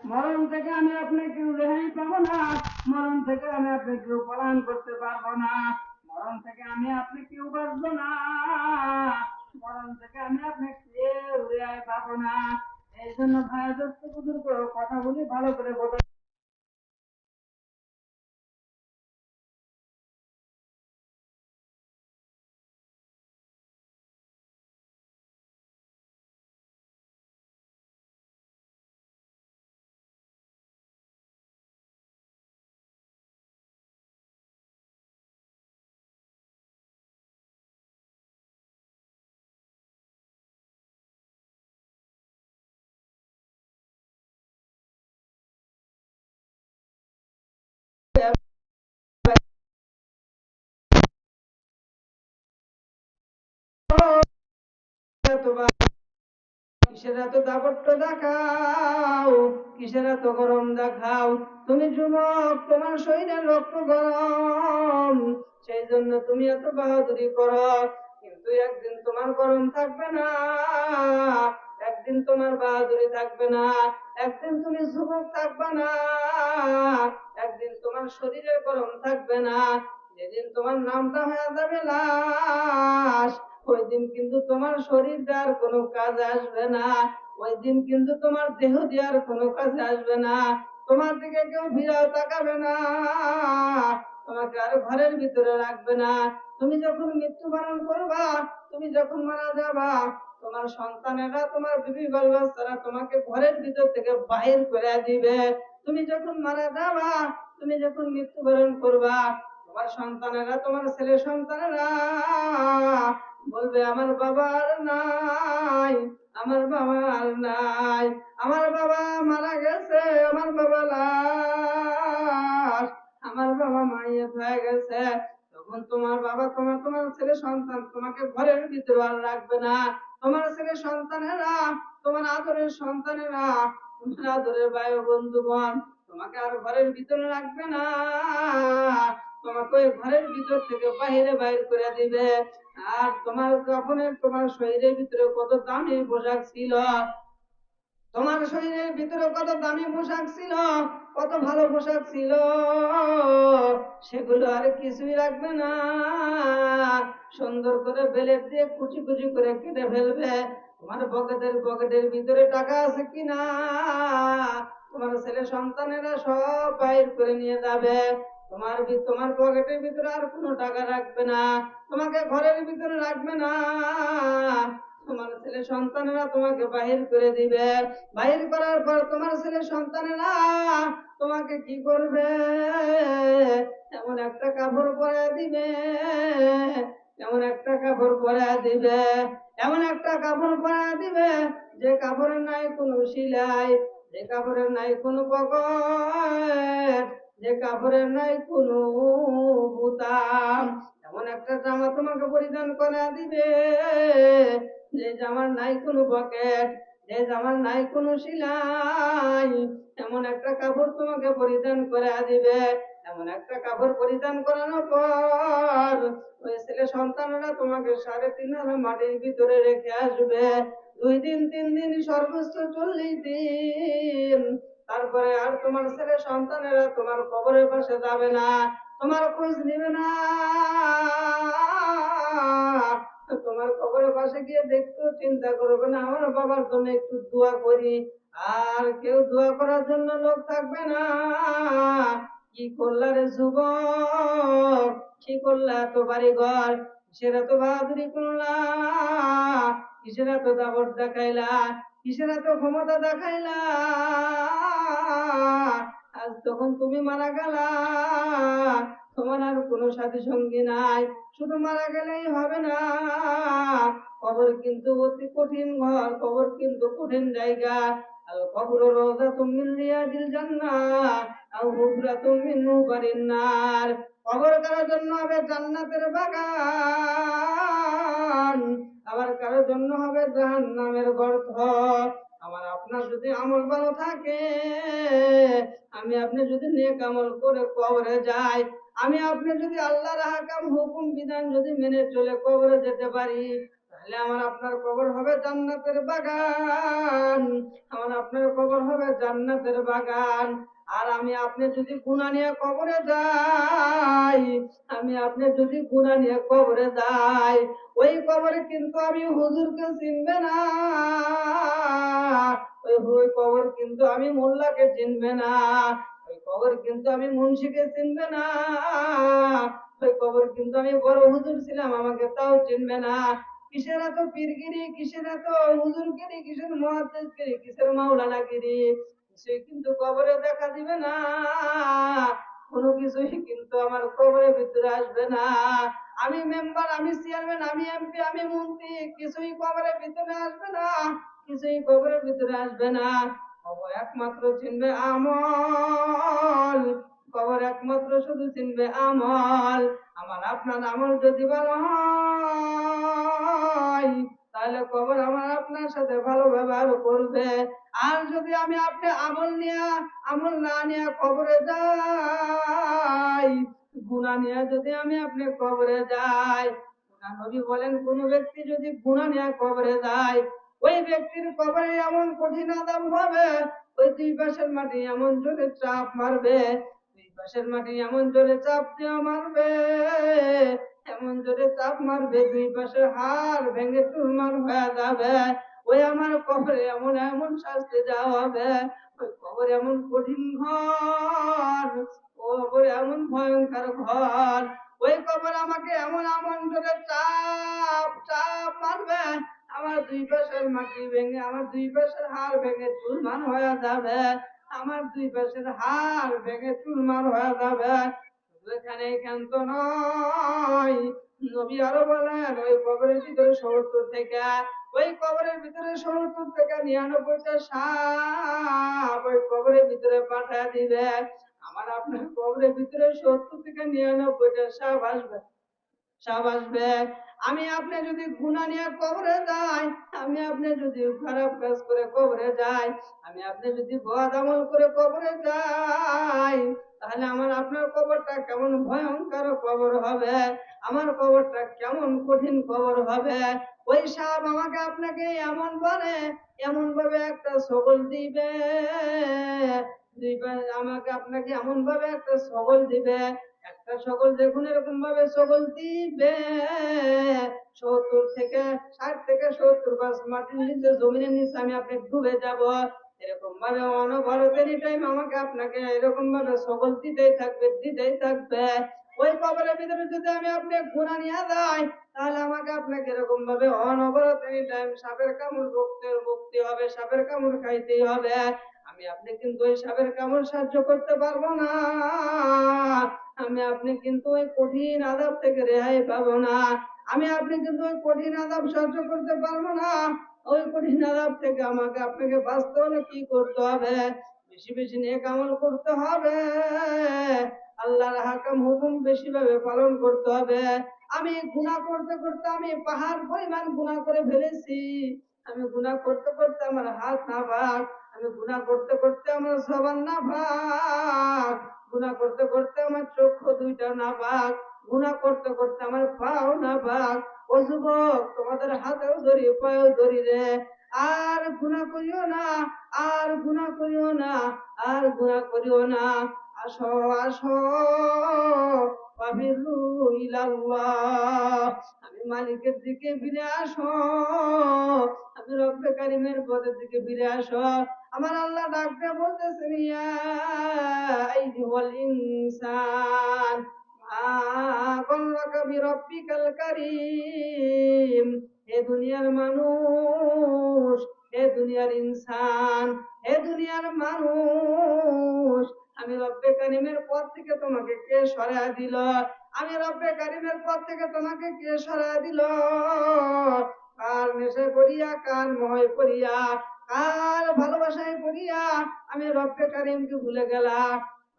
মরণ থেকে আমি আপনাকে রেহাই পাবো না, মরণ থেকে আমি আপনাকে পলায়ন করতে পারবো না, মরণ থেকে আমি আপনি কেউ বাঁচবো না, মরণ থেকে আমি আপনাকে কেউ রেহাই পাবো না। এই জন্য ভাইয়া দোস্ত বুজুর্গ কথাগুলি ভালো করে বোঝা। কিসের এত দাপট্য দেখাও, কিসের এত গরম দেখাও? তুমি যুবক, তোমার শরীরে রক্ত গরম, সেই জন্য তুমি এত বাহাদুরি করো। কিন্তু একদিন তোমার গরম থাকবে না, একদিন তোমার বাহাদুরি থাকবে না, একদিন তুমি যুবক থাকবে না, একদিন তোমার শরীরে গরম থাকবে না। যেদিন তোমার নামটা হয়ে যাবে লাশ, ওই দিন কিন্তু তোমার শরীর দেওয়ার কোনো কাজে আসবে না, ওই দিন কিন্তু তোমার দেহ দেওয়ার কোনো কাজে আসবে না, তোমার দিকে কেউ ফিরাও তাকাবে না, তোমাকে আর ঘরের ভিতরে রাখবে না। তুমি যখন মৃত্যুবরণ করবা, তুমি যখন মারা যাবা, তোমার সন্তানেরা, তোমার বিবি বাল বাচ্চারা তোমাকে ঘরের ভিতর থেকে বাহির করে দিবে। তুমি যখন মারা যাবা, তুমি যখন মৃত্যুবরণ করবা, তোমার সন্তানেরা, তোমার ছেলে সন্তানেরা বলবে আমার বাবা আর নাই, আমার বাবা আর নাই, আমার বাবা মারা গেছে, আমার বাবা লাশ, আমার বাবা মাইয়াত হয়ে গেছে। তখন তোমার বাবা, তোমার ছেলে সন্তান তোমাকে ঘরের ভিতরে আর রাখবে না। তোমার ছেলে সন্তানেরা, তোমার আদরের সন্তানেরা, তোমার আদরের ভাই বন্ধুগণ তোমাকে আর ঘরের ভিতরে রাখবে না, তোমাকে ওই ঘরের ভিতর থেকে বাহিরে বাইর করে দিবে। আর তোমার কাপড়ের, তোমার শরীরের ভিতরে কত দামি পোশাক ছিল, তোমার শরীরের ভিতরে কত দামি পোশাক ছিল, কত ভালো পোশাক ছিল, সেগুলো আর কিছুই রাখবে না। সুন্দর করে বেলেট দিয়ে কুচি কুচি করে কেটে ফেলবে। তোমার পকেটের ভিতরে টাকা আছে কিনা তোমার ছেলে সন্তানেরা সব বাইর করে নিয়ে যাবে। তোমার পকেটের ভিতরে আর কোনো টাকা রাখবে না, তোমাকে ঘরের ভিতরে রাখবে না। তোমার ছেলে সন্তানেরা তোমাকে বাহির করে দিবে। বাহির করার পর তোমার ছেলে সন্তানেরা তোমাকে কি করবে? এমন একটা কাপড় পরে দিবে, এমন একটা কাপড় পরে দিবে, এমন একটা কাপড় পরে দিবে, যে কাপড়ের নাই কোনো সেলাই, যে কাপড়ের নাই কোনো পকেট, যে কাপড়ের নাই কোনো বুতাম, এমন একটা জামা তোমাকে পরিধান করে দিবে, যে জামার নাই কোনো পকেট, যে জামার নাই কোনো সেলাই, এমন একটা কাপড় তোমাকে পরিধান করে দিবে। এমন একটা কাপড় পরিধান করানোর পর ওই ছেলে সন্তানরা তোমাকে 3.5 মাটির ভিতরে রেখে আসবে। 2 দিন 3 দিন, সর্বোচ্চ 40 দিন, তারপরে আর তোমার ছেলে সন্তানেরা তোমার কবরের পাশে যাবে না, তোমার খোঁজ নিবে না, তোমার কবরের পাশে গিয়ে দেখতে চিন্তা করবে না আমার বাবার জন্য একটু দোয়া করি, আর কেউ দোয়া করার জন্য লোক থাকবে না। কি করলা রে যুবক, কি করলা এত বাড়ি ঘর, কিসের এত বাহাদুরি করলা, কিসের এত দাবট দেখাইলা, কিসের এত ক্ষমতা দেখাইলা? আজ তখন তুমি মারা গেলা, তোমার আর কোনো সাথী সঙ্গী নাই। শুধু মারা গেলেই হবে না, কবর কিন্তু অতি কঠিন ঘর, কবর কিন্তু কঠিন জায়গা। আল কবর রওযাতুম মিন রিয়াদিল জান্নাহ আও হুফরাতুম মিন হুফারিন নার। কবর কারোর জন্য হবে জান্নাতের বাগান, আবার কারোর জন্য হবে জাহান্নামের গর্ত। আমার আপনার যদি আমল ভালো থাকে, আমি আপনি যদি নেক আমল করে কবরে যাই, আমি আপনি যদি আল্লাহর আহকাম হুকুম বিধান যদি মেনে চলে কবরে যেতে পারি, তাহলে তাহলে আমার আপনার কবর হবে জান্নাতের বাগান, আমার আপনার কবর হবে জান্নাতের বাগান। আর আমি আপনি যদি গুনাহ নিয়ে কবরে যাই, আমি আপনি যদি গুনাহ নিয়ে কবরে যাই, ওই কবরে কিন্তু আমি হুজুরকে চিনবে না, ওই কবর কিন্তু আমি মোল্লাকে চিনবে না, ওই কবর কিন্তু আমি মুন্সিকে চিনবে না, ওই কবর কিন্তু আমি বড় হুজুর ছিলাম আমাকে তাও চিনবে না। কিসের এত পীরগিরি, কিসের এত হুজুরগিরি, কিসের মুহাদ্দিসগিরি, কিসের মাওলানাগিরি, কিছুই কিন্তু কবরে দেখা দিবে না, কোনো কিছুই কিন্তু আমার কবরের ভিতরে আসবে না। আমি মেম্বার, আমি চেয়ারম্যান, আমি এমপি, আমি মন্ত্রী, কিছুই কবরের ভিতরে আসবে না, কিছুই কবরের ভিতরে আসবে না। কবর একমাত্র চিনবে আমল, কবর একমাত্র শুধু চিনবে আমল। আমার আপনার আমল যদি ভালো হয়, তাহলে কবর আমার আপনার সাথে ভালো ব্যবহার করবে। আর যদি আমি আপনি আমল না নিয়ে কবরে যাই, গুনাহ নিয়ে যদি আমি আপনি কবরে যাই, নবী বলেন কোন ব্যক্তি যদি গুনাহ নিয়ে কবরে যায়, ওই ব্যক্তির কবরে এমন কঠিন আযাব হবে, ওই দুই পাশের মাটি এমন জোরে চাপ মারবে, দুই পাশের মাটি এমন জোরে চাপ দিয়ে মারবে, এমন জোরে চাপ মারবে দুই পাশের হাড় ভেঙে চুরমার হয়ে যাবে। ওই আমার কবরে এমন এমন শাস্তি দেওয়া হবে, ওই কবর এমন কঠিন ঘর, কবর এমন ভয়ঙ্কর ঘর, ওই কবর আমাকে এমন এমন জোরে চাপ চাপ মারবে, আমার দুই পাশের মাটি ভেঙে, আমার দুই পাশের হাড় ভেঙে চুরমার হয়ে যাবে, আমার দুই পাশের হাড় ভেঙে চুরমার হয়ে যাবে। এখানে ক্ষান্ত নয়, নবী আরো বলেন ওই কবরের ভিতরে ৭০ থেকে, ওই কবরের ভিতরে ৭০ থেকে ৯৯টা সাপ ওই কবরের ভিতরে পাঠিয়ে দিবে। আমার আপনার কবরের ভিতরে ৭০ থেকে ৯৯টা সাপ আসবে, সাপ আসবে। আমি আপনি যদি গুনাহ নিয়ে কবরে যাই, আমি আপনি যদি খারাপ কাজ করে কবরে যাই, আমি আপনি যদি বদ আমল করে কবরে যাই, তাহলে আমার আপনার কবরটা কেমন ভয়ঙ্কর কবর হবে, আমার কবরটা কেমন কঠিন কবর হবে। ওই সাপ আমাকে আপনাকে এমন ভাবে একটা সবল দিবে, আমাকে আপনাকে এমন ভাবে একটা সবল দিবে, একটা সকল দেখুন এরকম ভাবে সকল দিবে, ৭০ থেকে ৬০ থেকে ৭০ গাছ মাটির নিচে জমিনের নিচে আমি আপনি ডুবে যাব, এরকম ভাবে অনবরত এনি টাইম আমাকে আপনাকে এরকম ভাবে সকল দিতেই থাকবে, দিতেই থাকবে। ওই কবরের ভিতরে যদি আমি আপনি গুনাহ নিয়ে যাই, তাহলে আমাকে আপনাকে এরকম ভাবে অনবরত এনি টাইম সাপের কামড় মুক্তি হবে, সাপের কামড় খাইতেই হবে। আমি আপনি কিন্তু ওই সাপের কামড় সহ্য করতে পারবো না, আমি আপনি কিন্তু ওই কঠিন আযাব থেকে রেহাই পাবো না, আমি আপনি কিন্তু ওই কঠিন আযাব সহ্য করতে পারবো না। ওই কঠিন আযাব থেকে আমাকে আপনাকে বাঁচতে হলে কি করতে হবে? বেশি বেশি নেক আমল করতে হবে, আল্লাহর হাকাম হুকুম বেশি ভাবে পালন করতে হবে। আমি গুনাহ করতে করতে আমি পাহাড় পরিমাণ গুনাহ করে ফেলেছি, আমি গুনাহ করতে করতে আমার হাত নাপাক, আমি গুনাহ করতে করতে আমার জবান নাপাক, গুনাহ করতে করতে আমার চক্ষু দুইটা নাপাক, গুনাহ করতে করতে আমার পাও নাপাক। ও যুবক, তোমাদের হাতেও ধরি পায়েও ধরি রে, আর গুনাহ করিও না, আর গুনাহ করিও না, আর গুনাহ করিও না। আসো আসো ফাফিরু ইলাল্লাহ, আমি মালিকের দিকে ফিরে আসো, আমি রব্বে কারিমের পদের দিকে ফিরে আসো। আমার আল্লাহ ডাকতে বলতেছেন, ইয়া আইয়ুহাল ইনসান মা গররাকা বিরব্বিকাল কারীম, হে দুনিয়ার মানুষ, হে দুনিয়ার ইনসান, হে দুনিয়ার মানুষ, আমি রব্বে কারিমের পথ থেকে তোমাকে কে সরায়া দিল, আমি রব্বে কারিমের পথ থেকে তোমাকে কে সরায়া দিল? কার নেশায় পড়িয়া, কার মোহে পড়িয়া, কার ভালোবাসায় পড়িয়া আমি রব্বে কারিমকে ভুলে গেলা,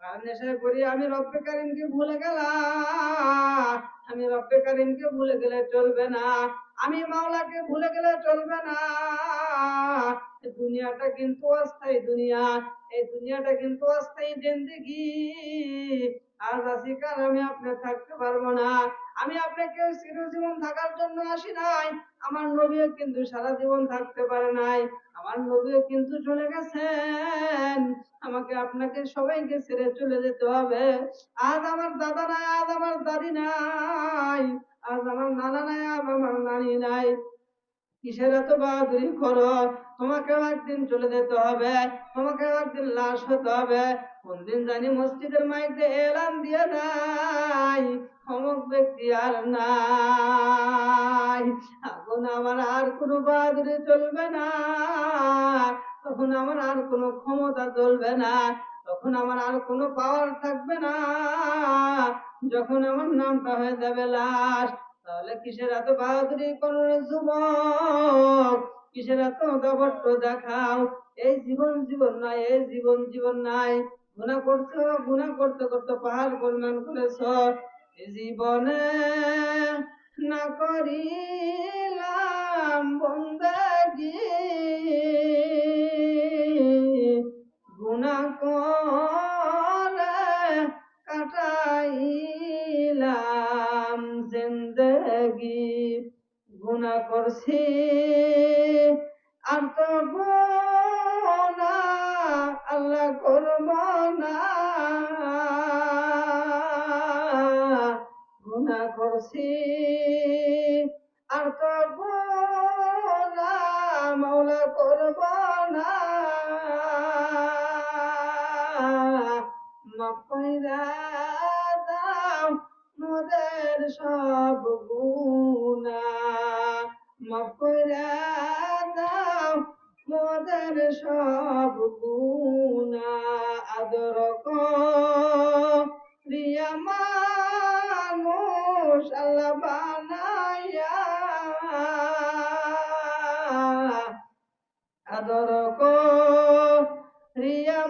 কার নেশায় পড়িয়া আমি রব্বে কারিমকে ভুলে গেলা। আমি রব্বে কারিমকে ভুলে গেলে চলবে না, আমি মাওলাকে ভুলে গেলে চলবে না। দুনিয়াটা কিন্তু অস্থায়ী দুনিয়া, এই দুনিয়াটা কিন্তু অস্থায়ী জিন্দেগি, আজ আছি কাল আমি আপনি থাকতে পারবো না। আমি আপনাকে চিরজীবন থাকার জন্য আসি নাই। আমার নবীও কিন্তু সারা জীবন থাকতে পারে নাই। আমার নবীও কিন্তু চলে গেছেন। আমাকে আপনাকে সবাইকে ছেড়ে চলে যেতে হবে। আজ আমার দাদা নাই, আজ আমার দাদি নাই, আজ আমার নানা নাই, আজ আমার নানি নাই। কিসের এত বাহাদুরি করো? তোমাকেও একদিন চলে যেতে হবে, তোমাকেও একদিন লাশ হতে হবে। কোন দিন জানি মসজিদের মাইকে এলান দিয়ে নাই, অমুক ব্যক্তি আর নাই। এখন আমার আর কোনো বাহাদুরি চলবে না, তখন আমার আর কোনো ক্ষমতা চলবে না, তখন আমার আর কোনো পাওয়ার থাকবে না, যখন আমার নামটা হয়ে যাবে লাশ। তাহলে কিসের এত বাহাদুরি করো রে যুবক? কিসের এত দাপট্য দেখাও? এই জীবন জীবন নাই, এই জীবন জীবন নাই। গুনাহ করছো, গুনাহ করতে করতে পাহাড় পরিমাণ করেছো। এই জীবনে না করিলাম বন্দেগী, গুনাহ করে কাটাইলাম জিন্দেগি। গুনাহ করছি আর তো গুনাহ আল্লাহ করব না। গুনাহ করছি আর তো গুনাহ মাওলা করব না। মাফ কইরা দাও মোদের সব গুনাহ, মাফ কইরা দাও মোদের সব গুনাহ। আদর করিয়া মানুষ আল্লাহ বানাইয়া, আদর করিয়া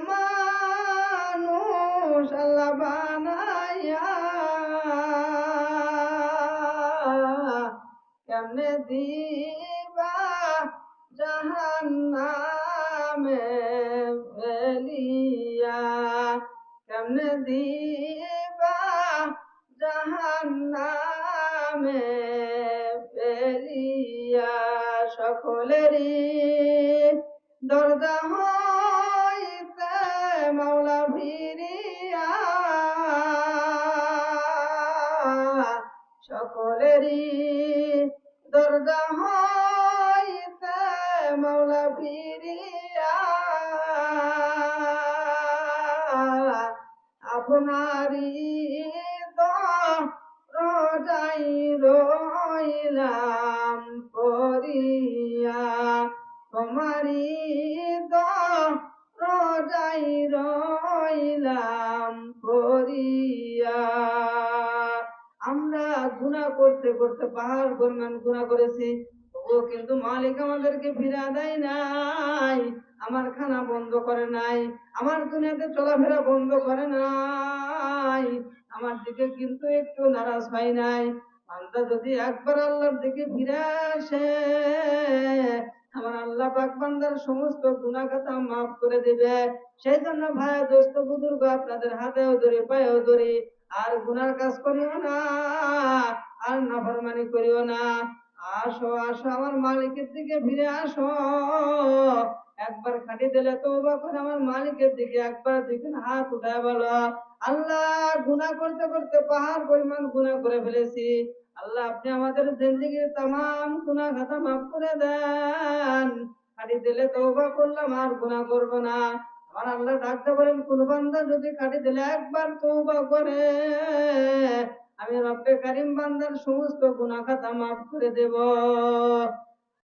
মানুষ আল্লাহ বানাইয়া, কেমনে দিবা জাহান্নামে ফেলিয়া, কেমনে দিবা জাহান্নামে ফেলিয়া। সকলেরই দরজা হইতে মাওলা ভিড়িয়া, সকলেরই দরজা হইতে মাওলা ভিড়িয়া, আপনারই রোজাই রইলাম পড়িয়া, তোমারই রোজাই রইলাম পড়িয়া। আমরা গুনাহ করতে করতে পাহাড় পরিমাণ গুনাহ করেছি, ও কিন্তু মালিক আমাদেরকে ফিরা দেয় নাই, আমার খানা বন্ধ করে নাই, আমার দুনিয়াতে চলাফেরা বন্ধ করে নাই, আমার দিকে কিন্তু একটু নারাজ হয় নাই। বান্দা যদি একবার আল্লাহর দিকে ফিরে আসে, আমার আল্লাহ পাক বান্দার সমস্ত গুনাহ খাতা মাফ করে দিবে। সেই জন্য ভাই দোস্ত বুজুর্গ আপনাদের হাতেও ধরি পায়েও ধরি, আর গুনার কাজ করিও না, আর নাফরমানি করিও না। আসো আসো আমার মালিকের দিকে ফিরে আসো। একবার খাটি দিলে তওবা করে আমার মালিকের দিকে একবার দিকে হাত উঠায় বলো, আল্লাহ গুনাহ করতে করতে পাহাড় পরিমাণ গুনাহ করে ফেলেছি, আল্লাহ আপনি আমাদের জিন্দেগির तमाम গুনাহ খাতা মাফ করে দেন। খাটি দিলে তওবা করলাম আর গুনাহ করব না। আমার আল্লাহ ডাকতে বলেন, কোন বান্দা যদি খাটি দিলে একবার তওবা করে, আমি রব্বে কারীম বান্দার সমস্ত গুনাহ খাতা মাফ করে দেব।